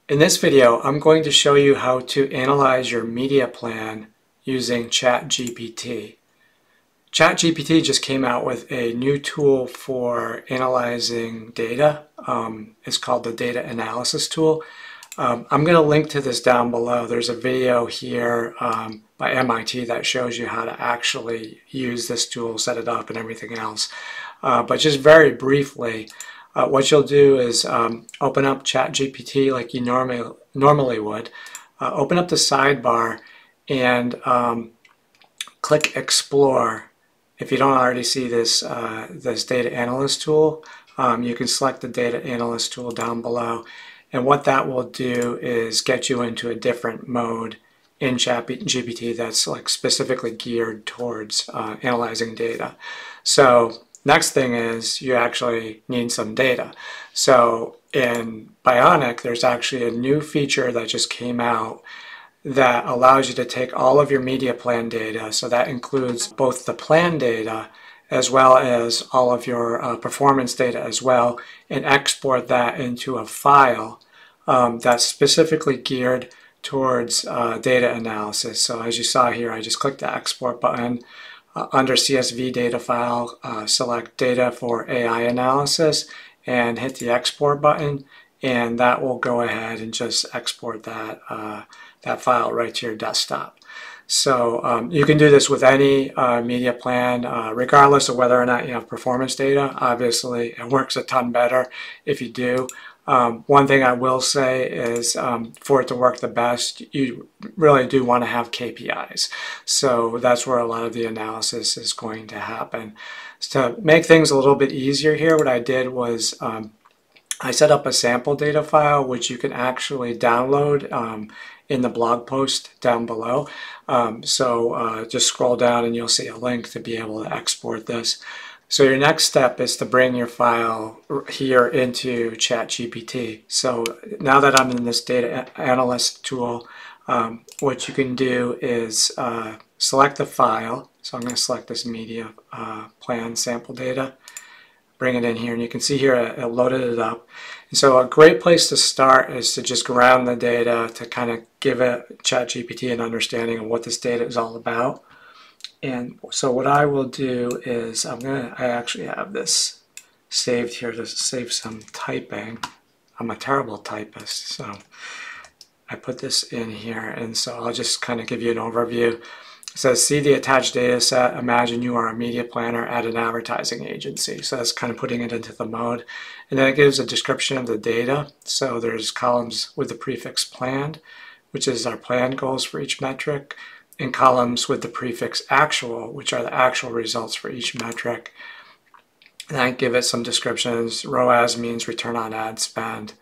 In this video, I'm going to show you how to analyze your media plan using ChatGPT. ChatGPT just came out with a new tool for analyzing data. It's called the Data Analysis Tool. I'm going to link to this down below. There's a video here by MIT that shows you how to actually use this tool, set it up, and everything else. But just very briefly, what you'll do is open up ChatGPT like you normally would. Open up the sidebar and click Explore. If you don't already see this Data Analyst tool, you can select the Data Analyst tool down below. And what that will do is get you into a different mode in ChatGPT that's like specifically geared towards analyzing data. So next thing is you actually need some data. So in Bionic, there's actually a new feature that just came out that allows you to take all of your media plan data. So that includes both the plan data as well as all of your performance data as well, and export that into a file that's specifically geared towards data analysis. So as you saw here, I just clicked the export button. Under CSV data file, select data for AI analysis and hit the export button, and that will go ahead and just export that, that file right to your desktop. So you can do this with any media plan, regardless of whether or not you have performance data. Obviously, it works a ton better if you do. One thing I will say is for it to work the best, you really do want to have KPIs. So that's where a lot of the analysis is going to happen. So to make things a little bit easier here, what I did was I set up a sample data file, which you can actually download in the blog post down below. Just scroll down and you'll see a link to be able to export this. So your next step is to bring your file here into ChatGPT. So now that I'm in this data analyst tool, what you can do is select the file. So I'm going to select this media plan sample data, bring it in here, and you can see here it loaded it up. And so a great place to start is to just ground the data to kind of give it ChatGPT an understanding of what this data is all about. And so what I will do is I actually have this saved here to save some typing. I'm a terrible typist, so I put this in here, and so I'll just kind of give you an overview. It says, see the attached data set. Imagine you are a media planner at an advertising agency. So that's kind of putting it into the mode. And then it gives a description of the data. So there's columns with the prefix planned, which is our planned goals for each metric, and columns with the prefix actual, which are the actual results for each metric. And I give it some descriptions. ROAS means return on ad spend.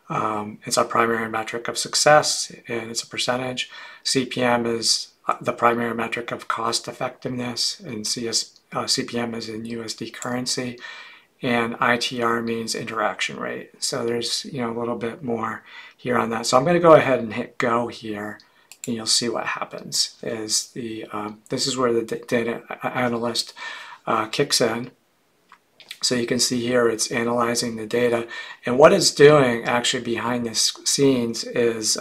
It's our primary metric of success, and it's a percentage. CPM is the primary metric of cost effectiveness, and CPM is in USD currency, and ITR means interaction rate. So there's a little bit more here on that. So I'm going to go ahead and hit go here, and you'll see what happens. Is this is where the data analyst kicks in. So you can see here it's analyzing the data, and what it's doing actually behind the scenes is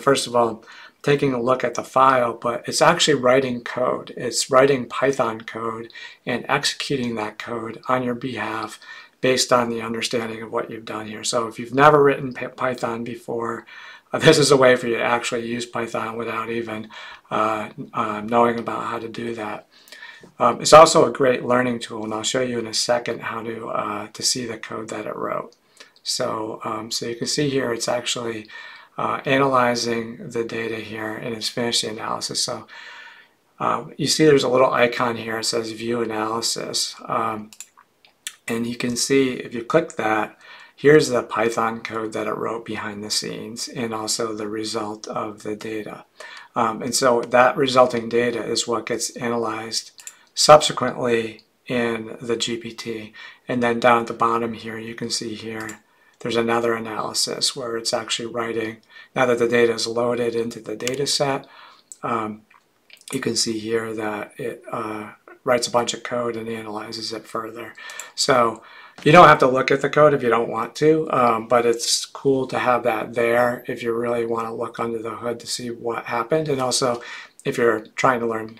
first of all taking a look at the file, but it's actually writing code. It's writing Python code and executing that code on your behalf based on the understanding of what you've done here. So if you've never written Python before, this is a way for you to actually use Python without even knowing about how to do that. It's also a great learning tool, and I'll show you in a second how to see the code that it wrote. So you can see here it's actually analyzing the data here, and it's finished the analysis. So you see there's a little icon here. It says View Analysis, and you can see if you click that, here's the Python code that it wrote behind the scenes, and also the result of the data. And so that resulting data is what gets analyzed subsequently in the GPT. And then down at the bottom here, you can see here, there's another analysis where it's actually writing, now that the data is loaded into the data set, you can see here that it writes a bunch of code and analyzes it further. So You don't have to look at the code if you don't want to, but it's cool to have that there if you really want to look under the hood to see what happened. And also, if you're trying to learn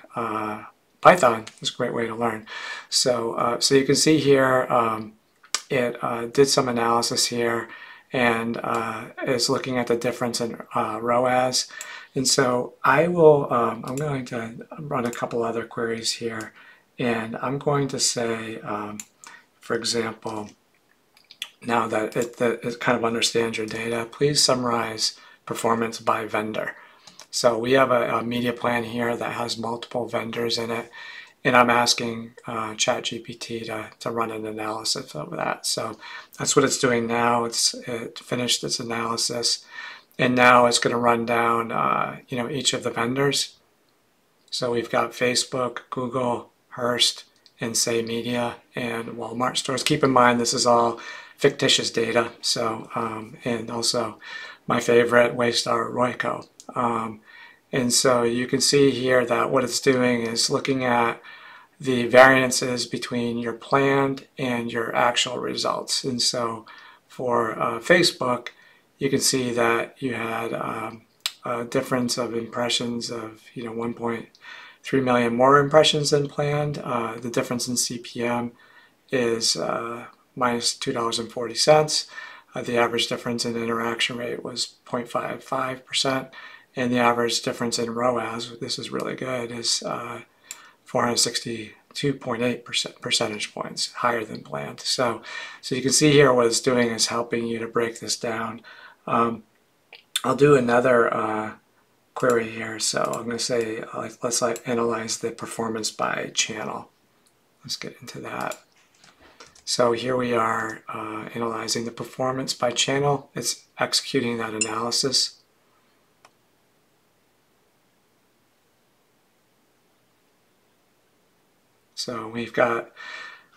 Python, it's a great way to learn. So you can see here, it did some analysis here and is looking at the difference in ROAS. And so I'm going to run a couple other queries here, and I'm going to say, for example, now that it kind of understands your data, please summarize performance by vendor. So we have a media plan here that has multiple vendors in it, and I'm asking ChatGPT to run an analysis of that. So that's what it's doing now. It finished its analysis, and now it's going to run down each of the vendors. So we've got Facebook, Google, Hearst, and Say Media, and Walmart stores. Keep in mind this is all fictitious data. So and also my favorite, Waystar Royco. And so you can see here that what it's doing is looking at the variances between your planned and your actual results. And so for Facebook, you can see that you had a difference of impressions of 1.3 million more impressions than planned. The difference in CPM is minus $2.40. The average difference in interaction rate was 0.55%. And the average difference in ROAS, this is really good, is 462.8 percentage points higher than planned. So you can see here what it's doing is helping you to break this down. I'll do another query here. So I'm going to say, let's analyze the performance by channel. Let's get into that. So here we are analyzing the performance by channel. It's executing that analysis. So we've got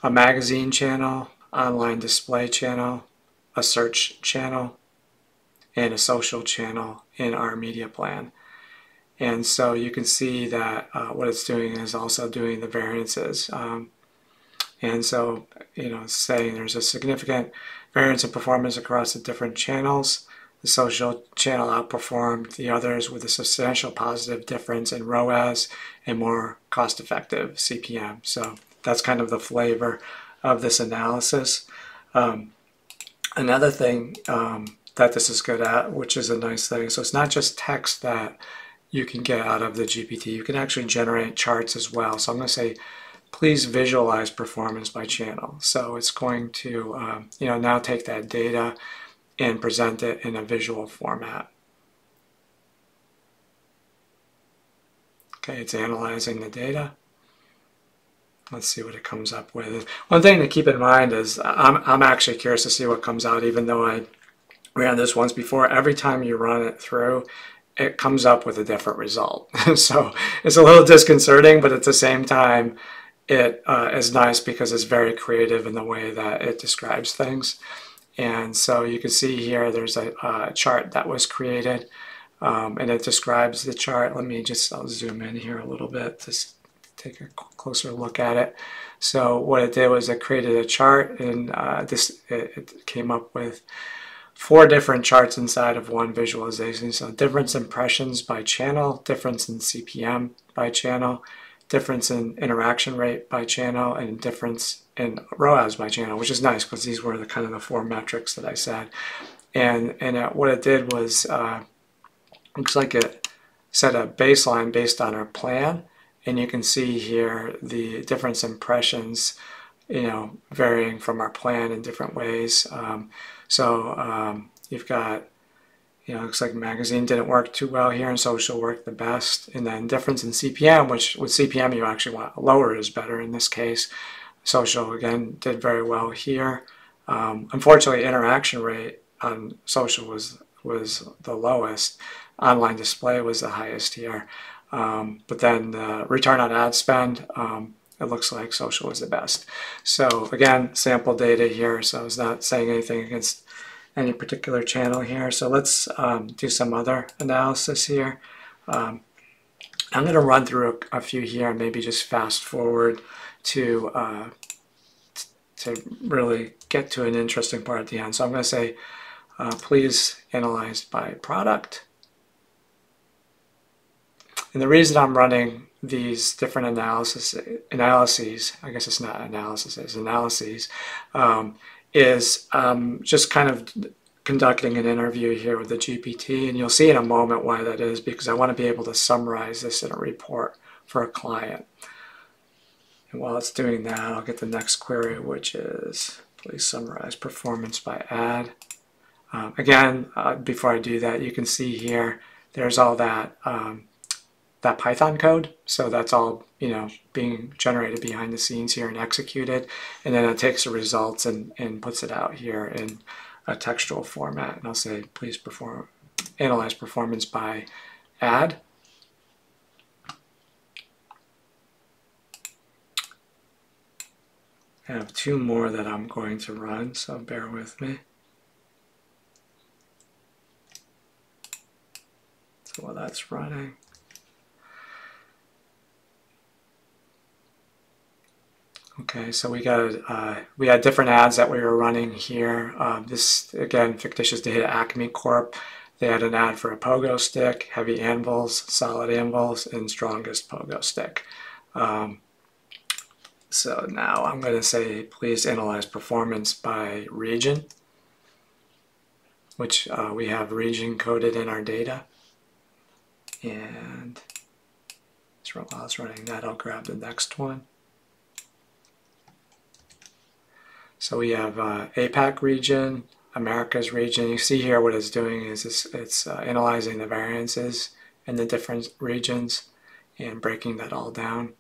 a magazine channel, online display channel, a search channel, and a social channel in our media plan. And so you can see that what it's doing is also doing the variances. And so, it's saying there's a significant variance in performance across the different channels. The social channel outperformed the others with a substantial positive difference in ROAS and more cost-effective CPM. So that's kind of the flavor of this analysis. Another thing that this is good at, which is a nice thing, so it's not just text that you can get out of the GPT. You can actually generate charts as well. So I'm going to say, please visualize performance by channel. So it's going to now take that data and present it in a visual format. Okay, it's analyzing the data. Let's see what it comes up with. One thing to keep in mind is I'm actually curious to see what comes out, even though I ran this once before. Every time you run it through, it comes up with a different result. So it's a little disconcerting, but at the same time, it is nice because it's very creative in the way that it describes things. And so you can see here there's a chart that was created, and it describes the chart. I'll zoom in here a little bit to take a closer look at it. So what it did was it created a chart, and it came up with 4 different charts inside of one visualization. So difference in impressions by channel, difference in CPM by channel, difference in interaction rate by channel, and difference in ROAS by channel, which is nice because these were the kind of the 4 metrics that I said. And what it did was, looks like it set a baseline based on our plan, and you can see here the difference in impressions, varying from our plan in different ways. You've got, looks like magazine didn't work too well here and social worked the best. And then difference in CPM, which with CPM you actually want lower is better in this case. Social, again, did very well here. Unfortunately, interaction rate on social was the lowest. Online display was the highest here. But then the return on ad spend, it looks like social was the best. So again, sample data here, so it's not saying anything against any particular channel here. So let's do some other analysis here. I'm going to run through a few here and maybe just fast forward to really get to an interesting part at the end. So I'm going to say, please analyze by product. And the reason I'm running these different analyses, I guess it's not analysis, it's analyses, is just kind of conducting an interview here with the GPT, and you'll see in a moment why that is, because I want to be able to summarize this in a report for a client. And while it's doing that, I'll get the next query, which is please summarize performance by ad. Again, before I do that, you can see here there's all that that Python code. So that's all, being generated behind the scenes here and executed. And then it takes the results and puts it out here in a textual format. And I'll say, please analyze performance by ad. I have two more that I'm going to run, so bear with me. So while that's running, okay, so we had different ads that we were running here. This, again, fictitious data, Acme Corp. They had an ad for a pogo stick, heavy anvils, solid anvils, and strongest pogo stick. So now I'm going to say, please analyze performance by region, which we have region coded in our data. And while it's running that, I'll grab the next one. So we have APAC region, Americas region. You see here what it's doing is it's analyzing the variances in the different regions and breaking that all down.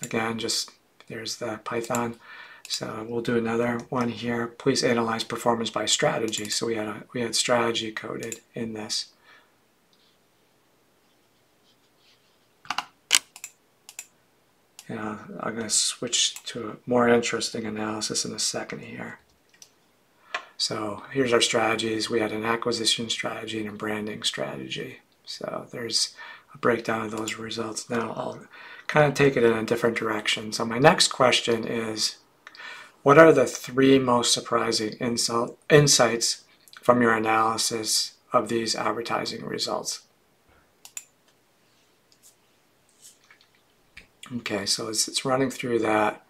Again, just there's the Python. So we'll do another one here. Please analyze performance by strategy. So we had strategy coded in this. I'm going to switch to a more interesting analysis in a second here. So here's our strategies. We had an acquisition strategy and a branding strategy. So there's a breakdown of those results. Now I'll kind of take it in a different direction. So my next question is, what are the 3 most surprising insights from your analysis of these advertising results? Okay, so it's running through that.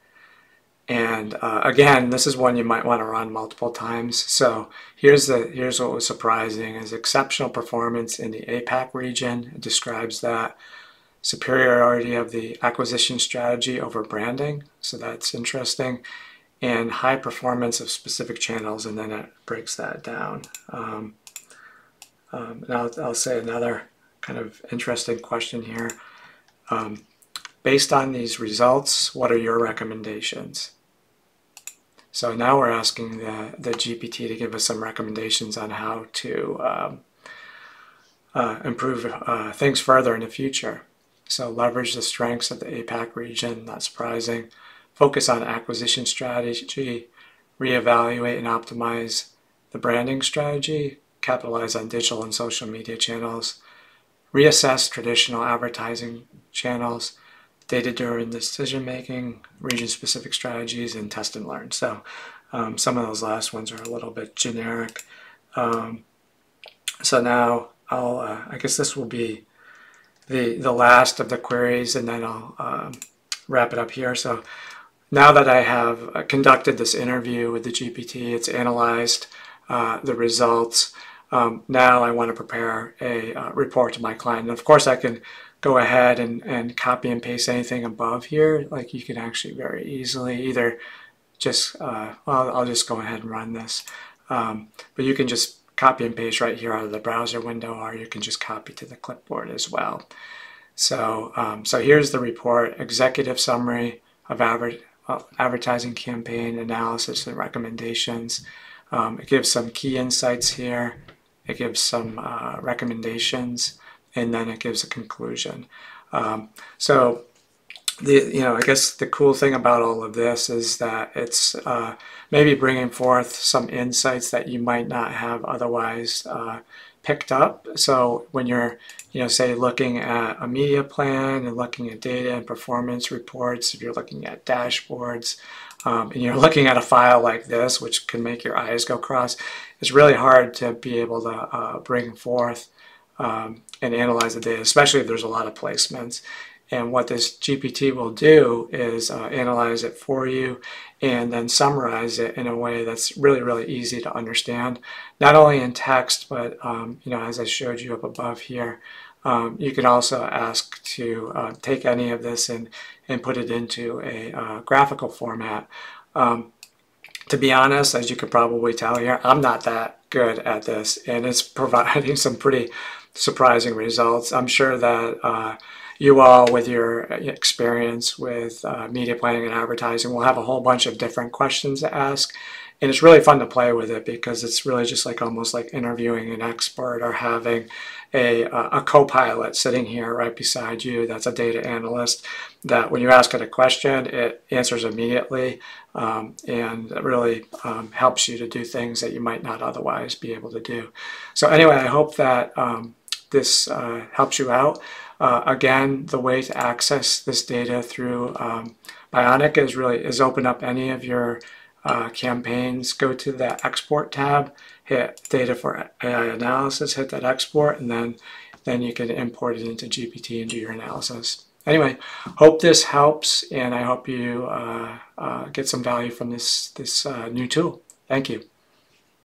And again, this is one you might want to run multiple times. So here's what was surprising is exceptional performance in the APAC region. It describes that superiority of the acquisition strategy over branding. So that's interesting. And high performance of specific channels, and then it breaks that down. And I'll say another kind of interesting question here. Based on these results, what are your recommendations? So now we're asking the GPT to give us some recommendations on how to improve things further in the future. So leverage the strengths of the APAC region, not surprising. Focus on acquisition strategy, reevaluate and optimize the branding strategy, capitalize on digital and social media channels, reassess traditional advertising channels, data-driven decision-making, region-specific strategies, and test and learn. So some of those last ones are a little bit generic. So now I guess this will be the last of the queries, and then I'll wrap it up here. So now that I have conducted this interview with the GPT, it's analyzed the results. Now I want to prepare a report to my client. And of course, I can go ahead and copy and paste anything above here. Like you can actually very easily either just, well, I'll just go ahead and run this. But you can just copy and paste right here out of the browser window, or you can just copy to the clipboard as well. So, so here's the report: executive summary of advertising campaign analysis and recommendations. It gives some key insights here. It gives some recommendations, and then it gives a conclusion. So I guess the cool thing about all of this is that it's maybe bringing forth some insights that you might not have otherwise picked up. So when you're, say looking at a media plan and looking at data and performance reports, if you're looking at dashboards, and you're looking at a file like this, which can make your eyes go cross, it's really hard to be able to bring forth and analyze the data, especially if there's a lot of placements. And what this GPT will do is analyze it for you and then summarize it in a way that's really, really easy to understand, not only in text, but as I showed you up above here, you can also ask to take any of this and put it into a graphical format. To be honest, as you could probably tell here, I'm not that good at this, and it's providing some pretty surprising results. I'm sure that you all, with your experience with media planning and advertising, will have a whole bunch of different questions to ask. And it's really fun to play with it because it's really just like almost like interviewing an expert or having a co-pilot sitting here right beside you that's a data analyst, that when you ask it a question, it answers immediately and really helps you to do things that you might not otherwise be able to do. So anyway, I hope that this helps you out. Again, the way to access this data through Bionic is open up any of your campaigns, go to the export tab, hit data for AI analysis, hit that export, and then you can import it into GPT and do your analysis. Anyway, hope this helps, and I hope you get some value from this new tool. Thank you.